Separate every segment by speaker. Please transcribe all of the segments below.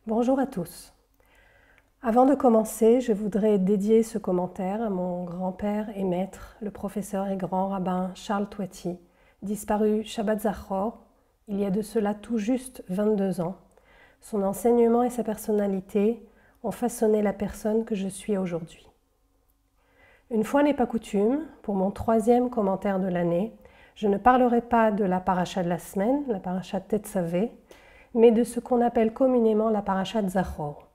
Speaker 1: Bonjour à tous. Avant de commencer, je voudrais dédier ce commentaire à mon grand-père et maître, le professeur et grand rabbin Charles Touati, disparu Shabbat Zachor, il y a de cela tout juste 22 ans. Son enseignement et sa personnalité ont façonné la personne que je suis aujourd'hui. Une fois n'est pas coutume, pour mon troisième commentaire de l'année, je ne parlerai pas de la paracha de la semaine, la paracha Tetzavé, mais de ce qu'on appelle communément la paracha de Zachor.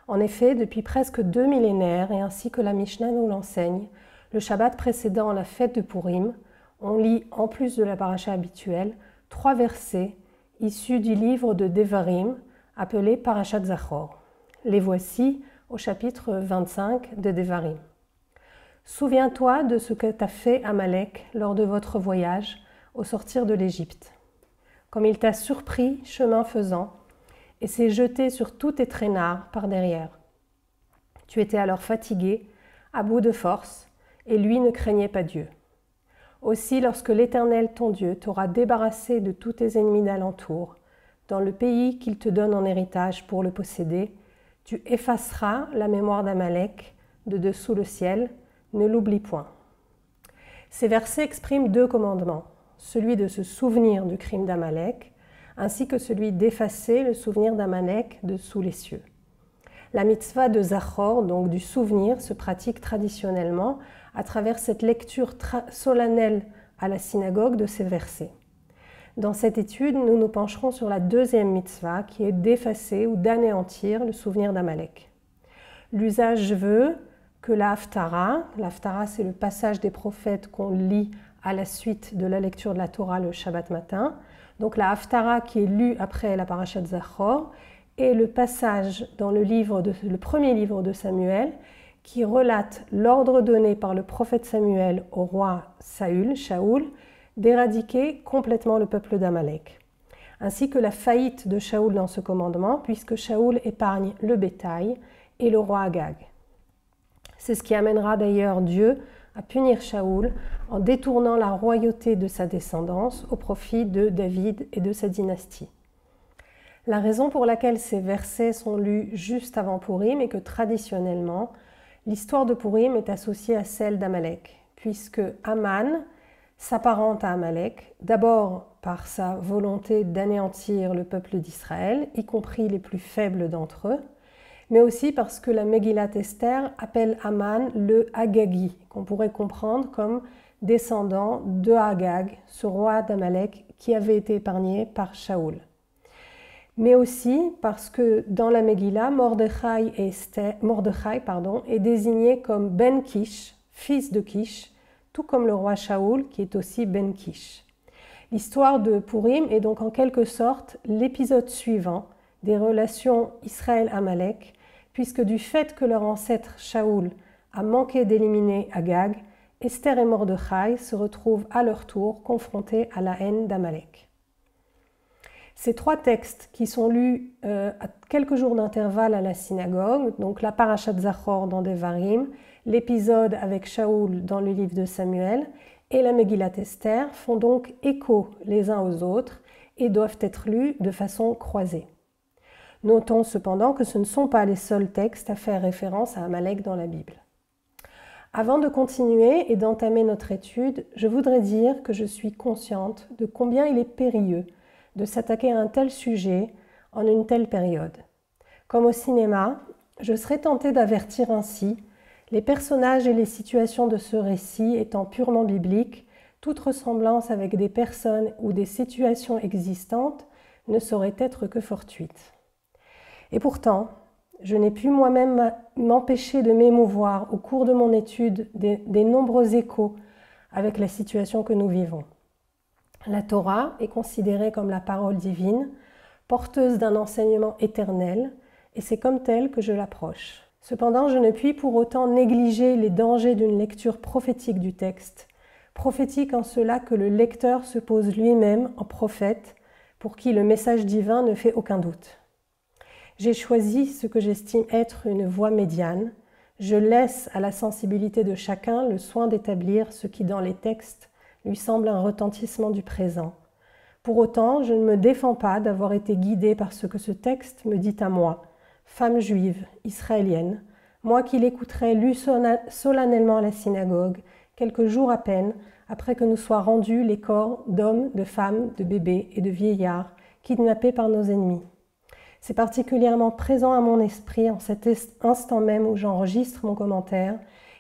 Speaker 1: En effet, depuis presque 2 millénaires, et ainsi que la Mishnah nous l'enseigne, le Shabbat précédant la fête de Purim, on lit, en plus de la paracha habituelle, 3 versets issus du livre de Devarim, appelé Parashat Zachor. Les voici au chapitre 25 de Devarim. Souviens-toi de ce que t'a fait Amalek lors de votre voyage au sortir de l'Égypte. Comme il t'a surpris chemin faisant et s'est jeté sur tous tes traînards par derrière. Tu étais alors fatigué, à bout de force, et lui ne craignait pas Dieu. Aussi, lorsque l'Éternel ton Dieu t'aura débarrassé de tous tes ennemis d'alentour, dans le pays qu'il te donne en héritage pour le posséder, tu effaceras la mémoire d'Amalek de dessous le ciel, ne l'oublie point. Ces versets expriment 2 commandements, celui de se souvenir du crime d'Amalek, ainsi que celui d'effacer le souvenir d'Amalek de sous les cieux. La mitzvah de Zachor, donc du souvenir, se pratique traditionnellement à travers cette lecture solennelle à la synagogue de ces versets. Dans cette étude, nous nous pencherons sur la deuxième mitzvah, qui est d'effacer ou d'anéantir le souvenir d'Amalek. L'usage veut que la Haftara c'est le passage des prophètes qu'on lit à la suite de la lecture de la Torah le Shabbat matin, donc la Haftara qui est lue après la Parashat Zachor, et le passage dans le premier livre de Samuel qui relate l'ordre donné par le prophète Samuel au roi Shaoul, d'éradiquer complètement le peuple d'Amalek, ainsi que la faillite de Shaoul dans ce commandement, puisque Shaoul épargne le bétail et le roi Agag. C'est ce qui amènera d'ailleurs Dieu à punir Shaoul en détournant la royauté de sa descendance au profit de David et de sa dynastie. La raison pour laquelle ces versets sont lus juste avant Purim est que traditionnellement, l'histoire de Purim est associée à celle d'Amalek, puisque Aman s'apparente à Amalek, d'abord par sa volonté d'anéantir le peuple d'Israël, y compris les plus faibles d'entre eux, mais aussi parce que la Megillat Esther appelle Aman le Agagi, qu'on pourrait comprendre comme descendant de Agag, ce roi d'Amalek qui avait été épargné par Shaoul. Mais aussi parce que dans la Megillah, Mordechai est désigné comme Ben Kish, fils de Kish, tout comme le roi Shaoul qui est aussi Ben Kish. L'histoire de Purim est donc en quelque sorte l'épisode suivant des relations Israël-Amalek, puisque du fait que leur ancêtre Shaoul a manqué d'éliminer Agag, Esther et Mordechai se retrouvent à leur tour confrontés à la haine d'Amalek. Ces 3 textes qui sont lus à quelques jours d'intervalle à la synagogue, donc la Parashat Zachor dans Devarim, l'épisode avec Shaoul dans le livre de Samuel et la Megillat Esther font donc écho les uns aux autres et doivent être lus de façon croisée. Notons cependant que ce ne sont pas les seuls textes à faire référence à Amalek dans la Bible. Avant de continuer et d'entamer notre étude, je voudrais dire que je suis consciente de combien il est périlleux de s'attaquer à un tel sujet en une telle période. Comme au cinéma, je serais tentée d'avertir ainsi, les personnages et les situations de ce récit étant purement bibliques, toute ressemblance avec des personnes ou des situations existantes ne saurait être que fortuite. Et pourtant, je n'ai pu moi-même m'empêcher de m'émouvoir au cours de mon étude des nombreux échos avec la situation que nous vivons. La Torah est considérée comme la parole divine, porteuse d'un enseignement éternel, et c'est comme telle que je l'approche. Cependant, je ne puis pour autant négliger les dangers d'une lecture prophétique du texte, prophétique en cela que le lecteur se pose lui-même en prophète, pour qui le message divin ne fait aucun doute. J'ai choisi ce que j'estime être une voie médiane. Je laisse à la sensibilité de chacun le soin d'établir ce qui dans les textes lui semble un retentissement du présent, Pour autant, je ne me défends pas d'avoir été guidée par ce que ce texte me dit à moi, femme juive, israélienne, moi qui l'écouterai lu solennellement à la synagogue, quelques jours à peine après que nous soient rendus les corps d'hommes, de femmes, de bébés et de vieillards, kidnappés par nos ennemis. C'est particulièrement présent à mon esprit en cet instant même où j'enregistre mon commentaire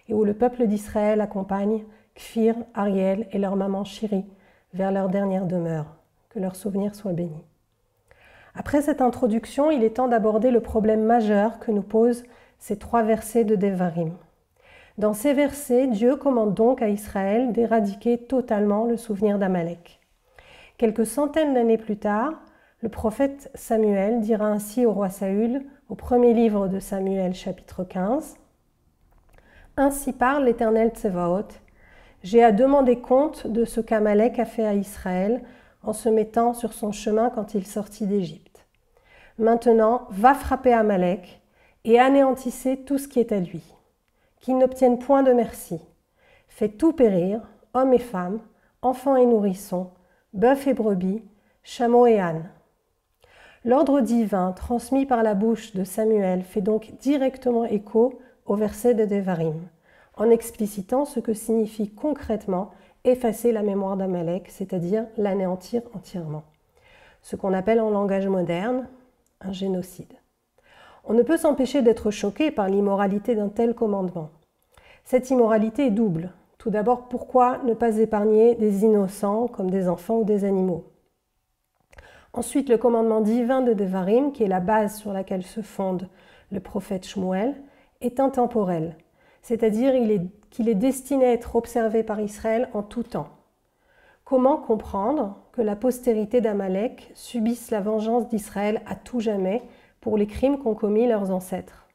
Speaker 1: et où le peuple d'Israël accompagne Kfir, Ariel et leur maman Shiri vers leur dernière demeure. Que leurs souvenirs soient bénis. Après cette introduction, il est temps d'aborder le problème majeur que nous posent ces 3 versets de Devarim. Dans ces versets, Dieu commande donc à Israël d'éradiquer totalement le souvenir d'Amalek. Quelques centaines d'années plus tard, le prophète Samuel dira ainsi au roi Saül, au premier livre de Samuel, chapitre 15, « Ainsi parle l'Éternel Tsevaot, j'ai à demander compte de ce qu'Amalek a fait à Israël en se mettant sur son chemin quand il sortit d'Égypte. Maintenant, va frapper Amalek et anéantissez tout ce qui est à lui. Qu'il n'obtienne point de merci. Fais tout périr, hommes et femmes, enfants et nourrissons, bœufs et brebis, chameaux et ânes. » L'ordre divin transmis par la bouche de Samuel fait donc directement écho au verset de Devarim, en explicitant ce que signifie concrètement effacer la mémoire d'Amalek, c'est-à-dire l'anéantir entièrement. Ce qu'on appelle en langage moderne un génocide. On ne peut s'empêcher d'être choqué par l'immoralité d'un tel commandement. Cette immoralité est double. Tout d'abord, pourquoi ne pas épargner des innocents comme des enfants ou des animaux? Ensuite, le commandement divin de Devarim, qui est la base sur laquelle se fonde le prophète Shmuel, est intemporel, c'est-à-dire qu'il est destiné à être observé par Israël en tout temps. Comment comprendre que la postérité d'Amalek subisse la vengeance d'Israël à tout jamais pour les crimes qu'ont commis leurs ancêtres?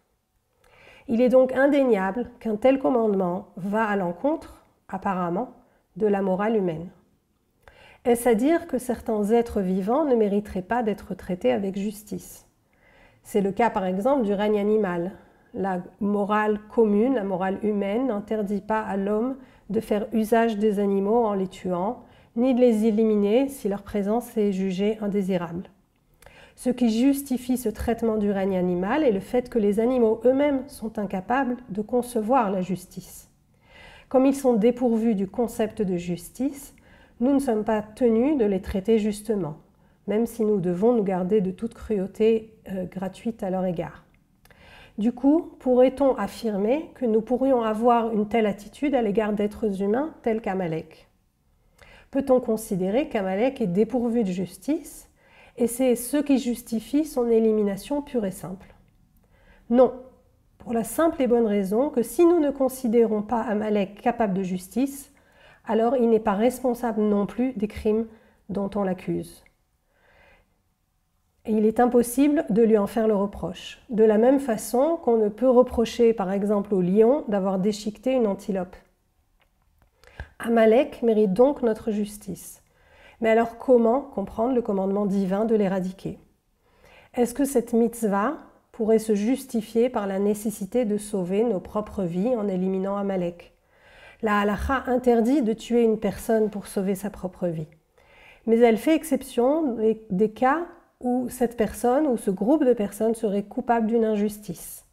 Speaker 1: Il est donc indéniable qu'un tel commandement va à l'encontre, apparemment, de la morale humaine. Est-ce à dire que certains êtres vivants ne mériteraient pas d'être traités avec justice? C'est le cas par exemple du règne animal. La morale commune, la morale humaine, n'interdit pas à l'homme de faire usage des animaux en les tuant, ni de les éliminer si leur présence est jugée indésirable. Ce qui justifie ce traitement du règne animal est le fait que les animaux eux-mêmes sont incapables de concevoir la justice. Comme ils sont dépourvus du concept de justice, nous ne sommes pas tenus de les traiter justement, même si nous devons nous garder de toute cruauté gratuite à leur égard. Du coup, pourrait-on affirmer que nous pourrions avoir une telle attitude à l'égard d'êtres humains tels qu'Amalek? Peut-on considérer qu'Amalek est dépourvu de justice et c'est ce qui justifie son élimination pure et simple? Non, pour la simple et bonne raison que si nous ne considérons pas Amalek capable de justice, alors il n'est pas responsable non plus des crimes dont on l'accuse. Et il est impossible de lui en faire le reproche. De la même façon qu'on ne peut reprocher par exemple au lion d'avoir déchiqueté une antilope. Amalek mérite donc notre justice. Mais alors comment comprendre le commandement divin de l'éradiquer? Est-ce que cette mitzvah pourrait se justifier par la nécessité de sauver nos propres vies en éliminant Amalek? La halakha interdit de tuer une personne pour sauver sa propre vie. Mais elle fait exception des cas où cette personne ou ce groupe de personnes serait coupable d'une injustice.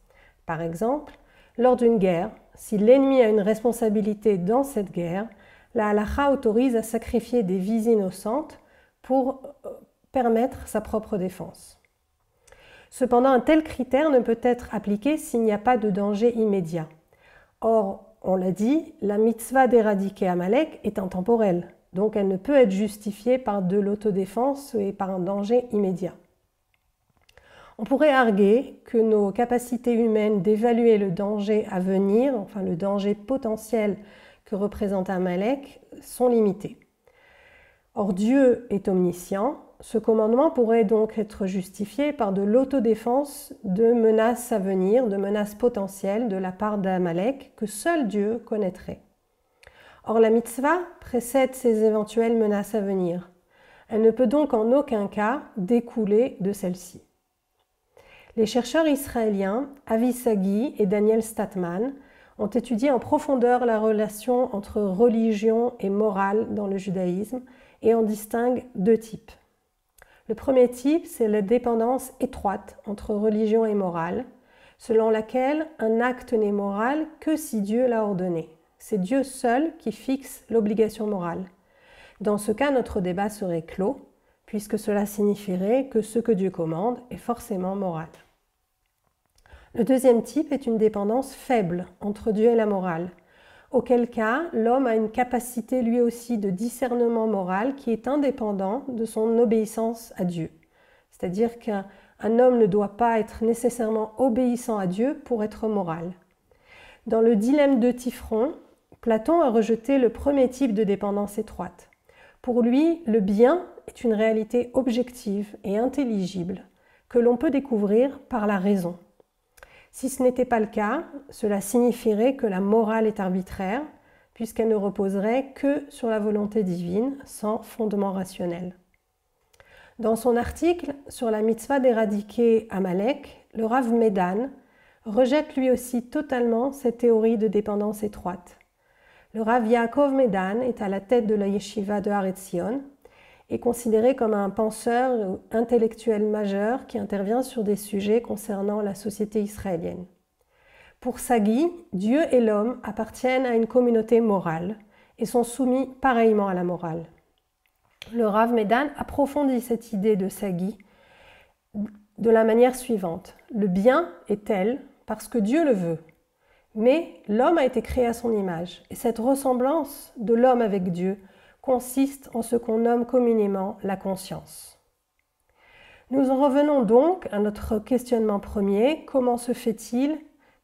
Speaker 1: Par exemple, lors d'une guerre, si l'ennemi a une responsabilité dans cette guerre, la halakha autorise à sacrifier des vies innocentes pour permettre sa propre défense. Cependant, un tel critère ne peut être appliqué s'il n'y a pas de danger immédiat. Or, on l'a dit, la mitzvah d'éradiquer Amalek est intemporelle, donc elle ne peut être justifiée par de l'autodéfense et par un danger immédiat. On pourrait arguer que nos capacités humaines d'évaluer le danger à venir, enfin le danger potentiel que représente Amalek, sont limitées. Or Dieu est omniscient, ce commandement pourrait donc être justifié par de l'autodéfense de menaces à venir, de menaces potentielles de la part d'Amalek que seul Dieu connaîtrait. Or la mitzvah précède ces éventuelles menaces à venir. Elle ne peut donc en aucun cas découler de celle-ci. Les chercheurs israéliens Avi Sagi et Daniel Statman ont étudié en profondeur la relation entre religion et morale dans le judaïsme et en distingue deux types. Le premier type, c'est la dépendance étroite entre religion et morale, selon laquelle un acte n'est moral que si Dieu l'a ordonné. C'est Dieu seul qui fixe l'obligation morale. Dans ce cas, notre débat serait clos, puisque cela signifierait que ce que Dieu commande est forcément moral. Le deuxième type est une dépendance faible entre Dieu et la morale, auquel cas l'homme a une capacité lui aussi de discernement moral qui est indépendant de son obéissance à Dieu. C'est-à-dire qu'un homme ne doit pas être nécessairement obéissant à Dieu pour être moral. Dans le dilemme de Tifron, Platon a rejeté le premier type de dépendance étroite. Pour lui, le bien est une réalité objective et intelligible que l'on peut découvrir par la raison. Si ce n'était pas le cas, cela signifierait que la morale est arbitraire, puisqu'elle ne reposerait que sur la volonté divine, sans fondement rationnel. Dans son article sur la mitzvah d'éradiquer Amalek, le Rav Medan rejette lui aussi totalement cette théorie de dépendance étroite. Le Rav Yaakov Medan est à la tête de la yeshiva de Har Etzion, est considéré comme un penseur intellectuel majeur qui intervient sur des sujets concernant la société israélienne. Pour Sagi, Dieu et l'homme appartiennent à une communauté morale et sont soumis pareillement à la morale. Le Rav Medan approfondit cette idée de Sagi de la manière suivante. Le bien est tel parce que Dieu le veut, mais l'homme a été créé à son image et cette ressemblance de l'homme avec Dieu consiste en ce qu'on nomme communément la conscience. Nous en revenons donc à notre questionnement premier. Comment se fait-il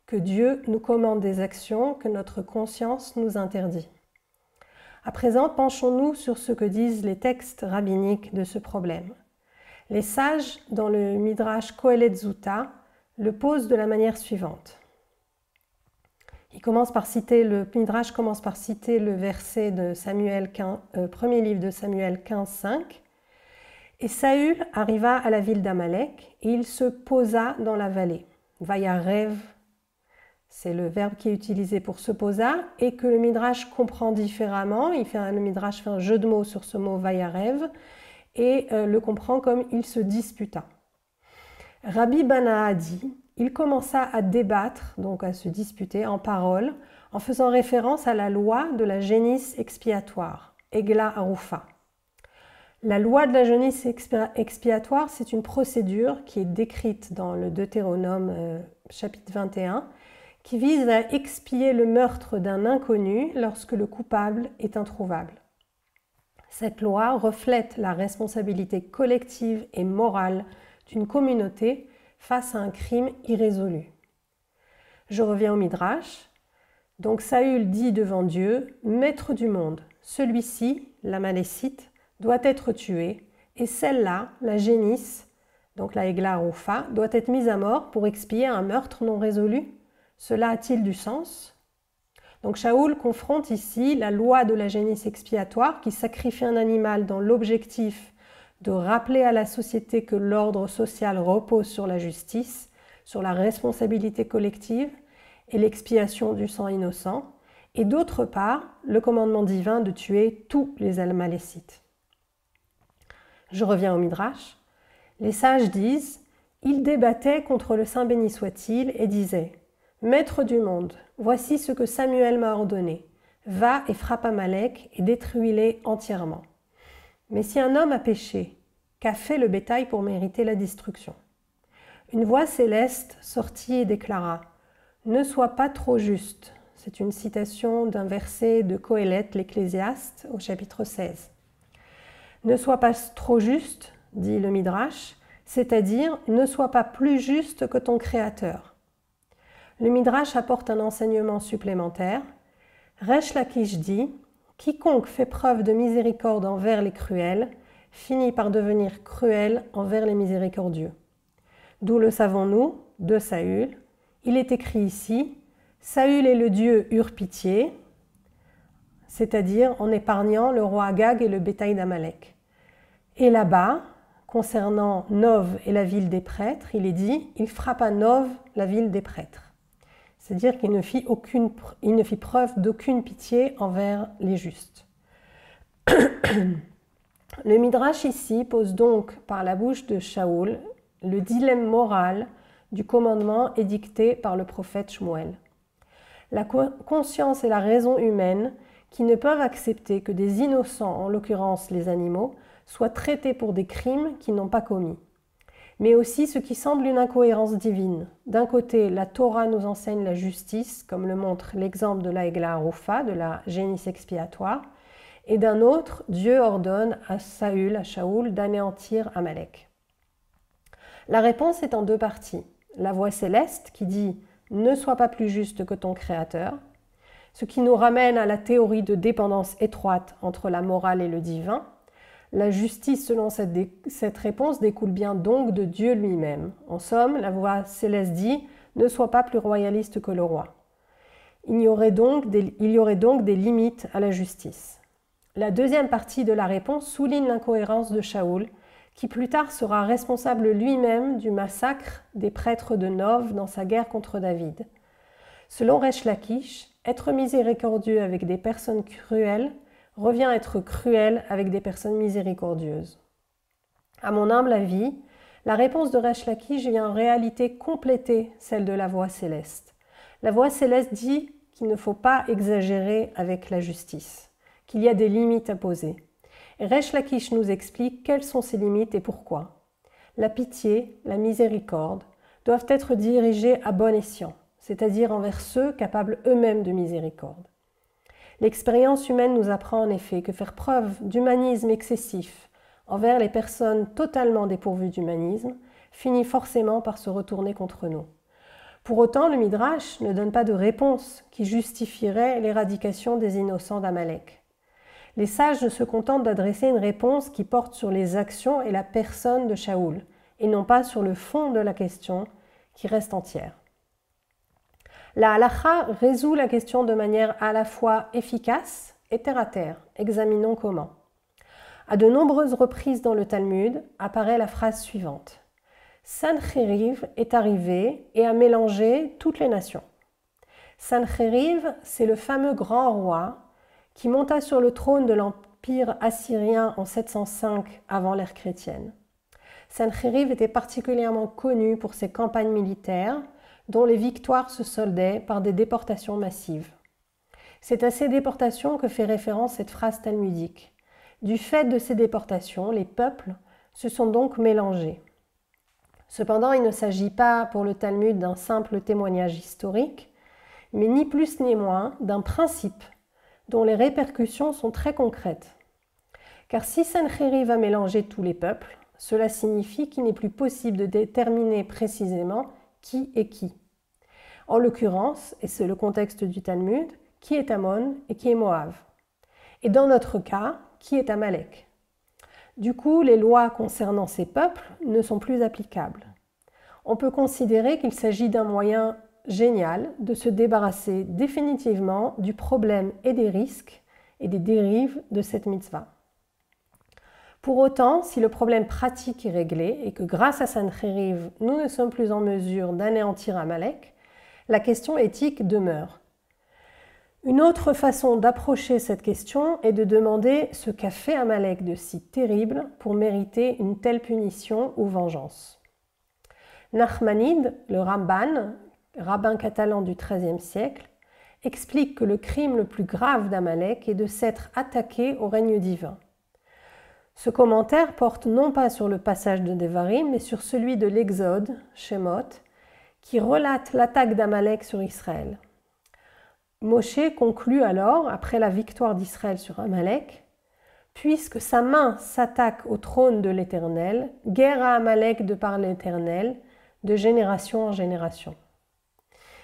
Speaker 1: que Dieu nous commande des actions que notre conscience nous interdit? À présent, penchons-nous sur ce que disent les textes rabbiniques de ce problème. Les sages, dans le Midrash Kohelet Zuta, le posent de la manière suivante. Le Midrash commence par citer le verset de Samuel 15, premier livre de Samuel 15:5. Et Saül arriva à la ville d'Amalek et il se posa dans la vallée. Vayarev, c'est le verbe qui est utilisé pour se posa et que le Midrash comprend différemment. Le Midrash fait un jeu de mots sur ce mot Vayarev et le comprend comme il se disputa. Rabbi Bana a dit: il commença à débattre, donc à se disputer en paroles, en faisant référence à la loi de la génisse expiatoire, Egla Arufa. La loi de la génisse expiatoire, c'est une procédure qui est décrite dans le Deutéronome chapitre 21, qui vise à expier le meurtre d'un inconnu lorsque le coupable est introuvable. Cette loi reflète la responsabilité collective et morale d'une communauté face à un crime irrésolu. Je reviens au Midrash. Donc Saül dit devant Dieu: Maître du monde, celui-ci, l'Amalécite, doit être tué, et celle-là, la génisse, donc la Egla Arufa, doit être mise à mort pour expier un meurtre non résolu. Cela a-t-il du sens? Donc Shaoul confronte ici la loi de la génisse expiatoire qui sacrifie un animal dans l'objectif de rappeler à la société que l'ordre social repose sur la justice, sur la responsabilité collective et l'expiation du sang innocent, et d'autre part, le commandement divin de tuer tous les Amalécites. Je reviens au Midrash. Les sages disent: ils débattaient contre le Saint béni soit-il et disaient: Maître du monde, voici ce que Samuel m'a ordonné. Va et frappe Amalek et détruis-les entièrement. Mais si un homme a péché, qu'a fait le bétail pour mériter la destruction? Une voix céleste sortit et déclara: Ne sois pas trop juste. C'est une citation d'un verset de Kohelet, l'Ecclésiaste, au chapitre 16. Ne sois pas trop juste, dit le Midrash, c'est-à-dire ne sois pas plus juste que ton Créateur. Le Midrash apporte un enseignement supplémentaire. Resh Lakish dit: Quiconque fait preuve de miséricorde envers les cruels finit par devenir cruel envers les miséricordieux. D'où le savons-nous? De Saül. Il est écrit ici: Saül et le Dieu eurent pitié, c'est-à-dire en épargnant le roi Agag et le bétail d'Amalek. Et là-bas, concernant Nov et la ville des prêtres, il est dit: il frappa Nov, la ville des prêtres. C'est-à-dire qu'il ne fit preuve d'aucune pitié envers les justes. Le Midrash ici pose donc par la bouche de Shaoul le dilemme moral du commandement édicté par le prophète Shmuel. La conscience et la raison humaine qui ne peuvent accepter que des innocents, en l'occurrence les animaux, soient traités pour des crimes qu'ils n'ont pas commis. Mais aussi ce qui semble une incohérence divine. D'un côté, la Torah nous enseigne la justice, comme le montre l'exemple de la Egla Harufa, de la génisse expiatoire, et d'un autre, Dieu ordonne à Shaoul, d'anéantir Amalek. La réponse est en deux parties. La voix céleste qui dit « Ne sois pas plus juste que ton Créateur », ce qui nous ramène à la théorie de dépendance étroite entre la morale et le divin. La justice, selon cette réponse, découle bien donc de Dieu lui-même. En somme, la voix céleste dit « Ne sois pas plus royaliste que le roi ». Il y aurait donc des limites à la justice. La deuxième partie de la réponse souligne l'incohérence de Shaoul, qui plus tard sera responsable lui-même du massacre des prêtres de Nov dans sa guerre contre David. Selon Resh Lakish, être miséricordieux avec des personnes cruelles revient à être cruel avec des personnes miséricordieuses. À mon humble avis, la réponse de Resh Lakish vient en réalité compléter celle de la voix céleste. La voix céleste dit qu'il ne faut pas exagérer avec la justice, qu'il y a des limites à poser. Et Resh Lakish nous explique quelles sont ces limites et pourquoi. La pitié, la miséricorde doivent être dirigées à bon escient, c'est-à-dire envers ceux capables eux-mêmes de miséricorde. L'expérience humaine nous apprend en effet que faire preuve d'humanisme excessif envers les personnes totalement dépourvues d'humanisme finit forcément par se retourner contre nous. Pour autant, le Midrash ne donne pas de réponse qui justifierait l'éradication des innocents d'Amalek. Les sages ne se contentent d'adresser une réponse qui porte sur les actions et la personne de Shaoul, et non pas sur le fond de la question qui reste entière. La halakha résout la question de manière à la fois efficace et terre-à-terre. Examinons comment. À de nombreuses reprises dans le Talmud apparaît la phrase suivante. Sancheriv est arrivé et a mélangé toutes les nations. Sancheriv, c'est le fameux grand roi qui monta sur le trône de l'empire assyrien en 705 avant l'ère chrétienne. Sancheriv était particulièrement connu pour ses campagnes militaires, dont les victoires se soldaient par des déportations massives. C'est à ces déportations que fait référence cette phrase talmudique. Du fait de ces déportations, les peuples se sont donc mélangés. Cependant, il ne s'agit pas pour le Talmud d'un simple témoignage historique, mais ni plus ni moins d'un principe dont les répercussions sont très concrètes. Car si Sancheriv va mélanger tous les peuples, cela signifie qu'il n'est plus possible de déterminer précisément qui est qui. En l'occurrence, et c'est le contexte du Talmud, qui est Ammon et qui est Moab. Et dans notre cas, qui est Amalek. Du coup, les lois concernant ces peuples ne sont plus applicables. On peut considérer qu'il s'agit d'un moyen génial de se débarrasser définitivement du problème et des risques et des dérives de cette mitzvah. Pour autant, si le problème pratique est réglé et que grâce à Sancheriv, nous ne sommes plus en mesure d'anéantir Amalek, la question éthique demeure. Une autre façon d'approcher cette question est de demander ce qu'a fait Amalek de si terrible pour mériter une telle punition ou vengeance. Nachmanide, le Ramban, rabbin catalan du XIIIe siècle, explique que le crime le plus grave d'Amalek est de s'être attaqué au règne divin. Ce commentaire porte non pas sur le passage de Devarim, mais sur celui de l'Exode, Shemot, qui relate l'attaque d'Amalek sur Israël. Moshe conclut alors, après la victoire d'Israël sur Amalek, « Puisque sa main s'attaque au trône de l'Éternel, guerre à Amalek de par l'Éternel, de génération en génération. »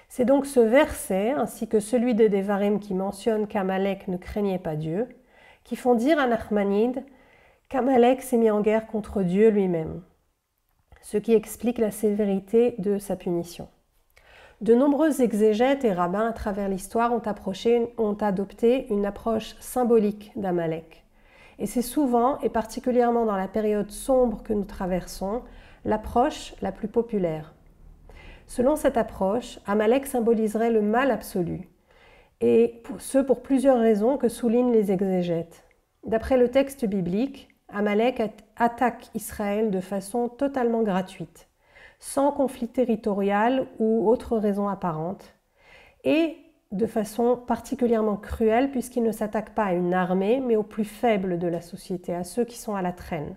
Speaker 1: C'est donc ce verset, ainsi que celui de Devarim qui mentionne qu'Amalek ne craignait pas Dieu, qui font dire à Nachmanide qu'Amalek s'est mis en guerre contre Dieu lui-même, ce qui explique la sévérité de sa punition. De nombreux exégètes et rabbins à travers l'histoire ont adopté une approche symbolique d'Amalek. Et c'est souvent, et particulièrement dans la période sombre que nous traversons, l'approche la plus populaire. Selon cette approche, Amalek symboliserait le mal absolu, et ce pour plusieurs raisons que soulignent les exégètes. D'après le texte biblique, Amalek attaque Israël de façon totalement gratuite, sans conflit territorial ou autre raison apparente, et de façon particulièrement cruelle puisqu'il ne s'attaque pas à une armée, mais aux plus faibles de la société, à ceux qui sont à la traîne.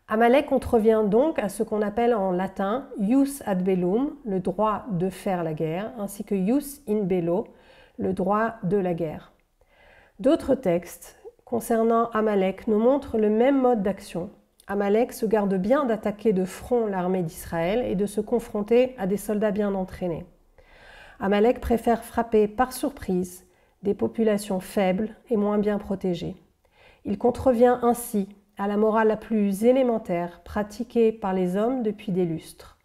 Speaker 1: Amalek contrevient donc à ce qu'on appelle en latin ius ad bellum, le droit de faire la guerre, ainsi que ius in bello, le droit de la guerre. D'autres textes concernant Amalek nous montrent le même mode d'action. Amalek se garde bien d'attaquer de front l'armée d'Israël et de se confronter à des soldats bien entraînés. Amalek préfère frapper par surprise des populations faibles et moins bien protégées. Il contrevient ainsi à la morale la plus élémentaire pratiquée par les hommes depuis des lustres.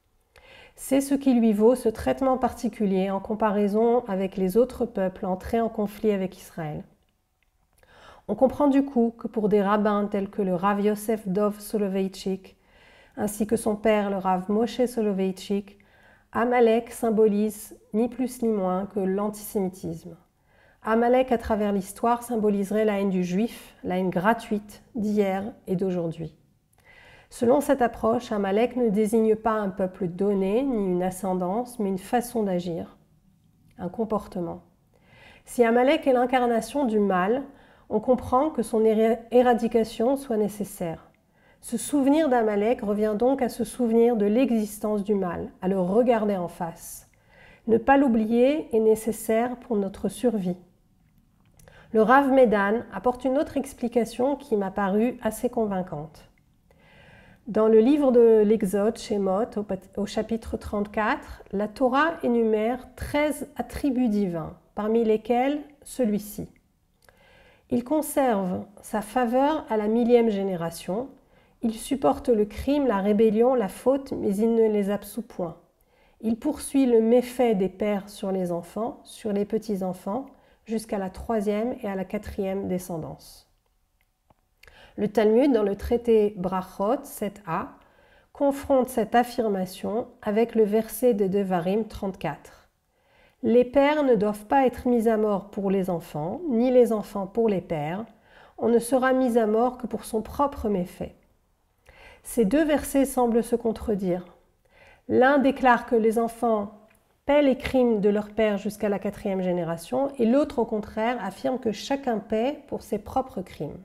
Speaker 1: C'est ce qui lui vaut ce traitement particulier en comparaison avec les autres peuples entrés en conflit avec Israël. On comprend du coup que pour des rabbins tels que le Rav Yosef Dov Soloveitchik, ainsi que son père, le Rav Moshe Soloveitchik, Amalek symbolise ni plus ni moins que l'antisémitisme. Amalek, à travers l'histoire, symboliserait la haine du juif, la haine gratuite d'hier et d'aujourd'hui. Selon cette approche, Amalek ne désigne pas un peuple donné, ni une ascendance, mais une façon d'agir, un comportement. Si Amalek est l'incarnation du mal, on comprend que son éradication soit nécessaire. Se souvenir d'Amalek revient donc à se souvenir de l'existence du mal, à le regarder en face. Ne pas l'oublier est nécessaire pour notre survie. Le Rav Medan apporte une autre explication qui m'a paru assez convaincante. Dans le livre de l'Exode, Shemot, au chapitre 34, la Torah énumère 13 attributs divins, parmi lesquels celui-ci. Il conserve sa faveur à la 1000e génération. Il supporte le crime, la rébellion, la faute, mais il ne les absout point. Il poursuit le méfait des pères sur les enfants, sur les petits-enfants, jusqu'à la 3e et à la 4e descendance. Le Talmud, dans le traité Brachot 7a, confronte cette affirmation avec le verset de Devarim 34. Les pères ne doivent pas être mis à mort pour les enfants, ni les enfants pour les pères. On ne sera mis à mort que pour son propre méfait. Ces deux versets semblent se contredire. L'un déclare que les enfants paient les crimes de leur père jusqu'à la 4e génération et l'autre, au contraire, affirme que chacun paie pour ses propres crimes.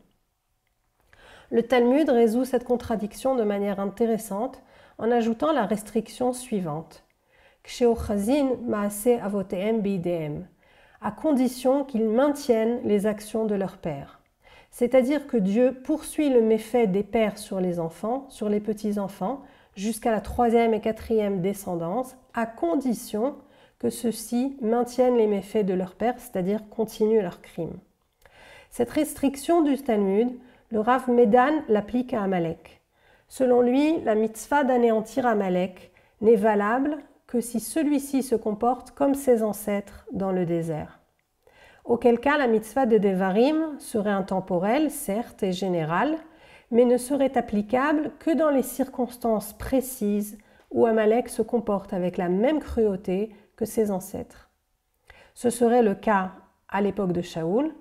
Speaker 1: Le Talmud résout cette contradiction de manière intéressante en ajoutant la restriction suivante. Ksheochazin maase avotehem beidehem, à condition qu'ils maintiennent les actions de leur père. C'est-à-dire que Dieu poursuit le méfait des pères sur les enfants, sur les petits-enfants, jusqu'à la 3e et 4e descendance, à condition que ceux-ci maintiennent les méfaits de leur père, c'est-à-dire continuent leurs crimes. Cette restriction du Talmud, le Rav Medan l'applique à Amalek. Selon lui, la mitzvah d'anéantir Amalek n'est valable que si celui-ci se comporte comme ses ancêtres dans le désert. Auquel cas la mitzvah de Devarim serait intemporelle, certes, et générale, mais ne serait applicable que dans les circonstances précises où Amalek se comporte avec la même cruauté que ses ancêtres. Ce serait le cas à l'époque de Shaoul,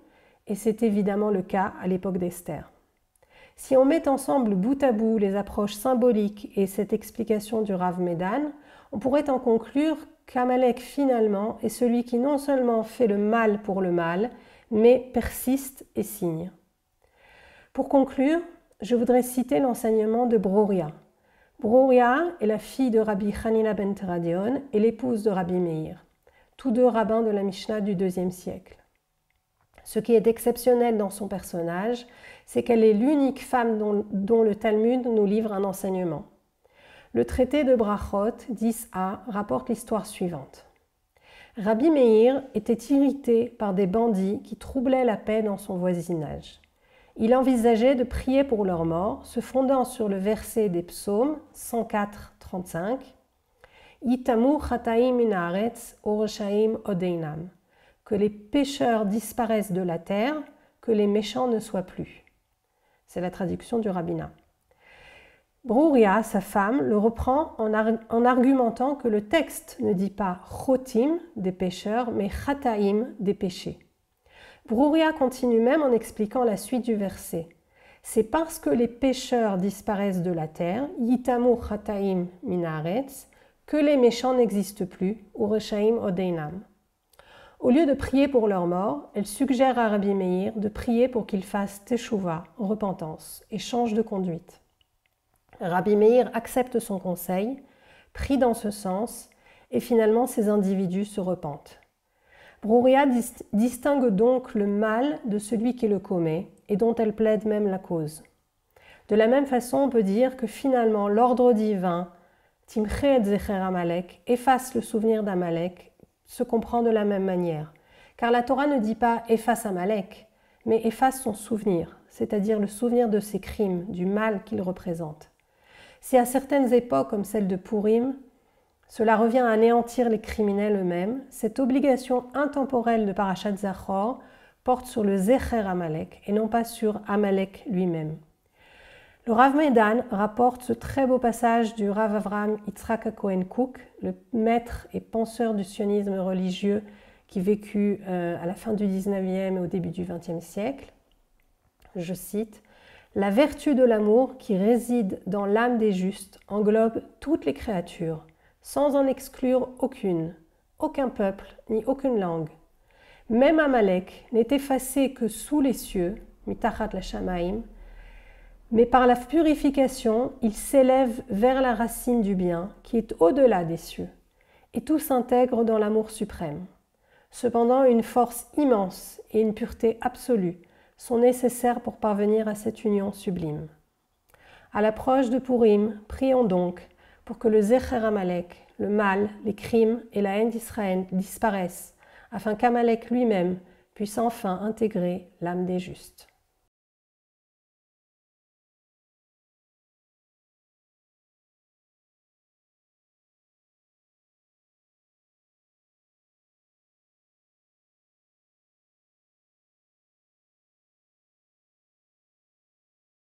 Speaker 1: et c'est évidemment le cas à l'époque d'Esther. Si on met ensemble bout à bout les approches symboliques et cette explication du Rav Medan, on pourrait en conclure qu'Amalek finalement est celui qui non seulement fait le mal pour le mal, mais persiste et signe. Pour conclure, je voudrais citer l'enseignement de Broria. Broria est la fille de Rabbi Hanina ben Teradion et l'épouse de Rabbi Meir, tous deux rabbins de la Mishnah du IIe siècle. Ce qui est exceptionnel dans son personnage, c'est qu'elle est l'unique femme dont le Talmud nous livre un enseignement. Le traité de Brachot 10a rapporte l'histoire suivante. Rabbi Meir était irrité par des bandits qui troublaient la paix dans son voisinage. Il envisageait de prier pour leur mort, se fondant sur le verset des psaumes 104-35 « Itamu chataim min haaretz oroshaim odeinam » que les pécheurs disparaissent de la terre, que les méchants ne soient plus. C'est la traduction du rabbinat. Broria, sa femme, le reprend en argumentant que le texte ne dit pas chotim, des pécheurs, mais chataim, des péchés. Broria continue même en expliquant la suite du verset. C'est parce que les pécheurs disparaissent de la terre, Yitamu Chataim Minaretz, que les méchants n'existent plus, ou Reshaim Odeinam. Au lieu de prier pour leur mort, elle suggère à Rabbi Meir de prier pour qu'il fasse teshuva, repentance, et change de conduite. Rabbi Meir accepte son conseil, prie dans ce sens, et finalement ces individus se repentent. Bruriah distingue donc le mal de celui qui le commet, et dont elle plaide même la cause. De la même façon, on peut dire que finalement l'ordre divin, Timche et Zecher Amalek, efface le souvenir d'Amalek, se comprend de la même manière. Car la Torah ne dit pas « efface Amalek », mais efface son souvenir, c'est-à-dire le souvenir de ses crimes, du mal qu'il représente. Si à certaines époques, comme celle de Purim, cela revient à anéantir les criminels eux-mêmes, cette obligation intemporelle de Parashat Zachor porte sur le Zecher Amalek et non pas sur Amalek lui-même. Le Rav Medan rapporte ce très beau passage du Rav Avraham Yitzhak Cohen Cook, le maître et penseur du sionisme religieux qui vécut à la fin du 19e et au début du 20e siècle. Je cite « La vertu de l'amour qui réside dans l'âme des justes englobe toutes les créatures, sans en exclure aucune, aucun peuple ni aucune langue. Même Amalek n'est effacé que sous les cieux, mitachat la shamaim, mais par la purification, il s'élève vers la racine du bien qui est au-delà des cieux, et tout s'intègre dans l'amour suprême. Cependant, une force immense et une pureté absolue sont nécessaires pour parvenir à cette union sublime. À l'approche de Purim, prions donc pour que le Zecher Amalek, le mal, les crimes et la haine d'Israël disparaissent, afin qu'Amalek lui-même puisse enfin intégrer l'âme des justes.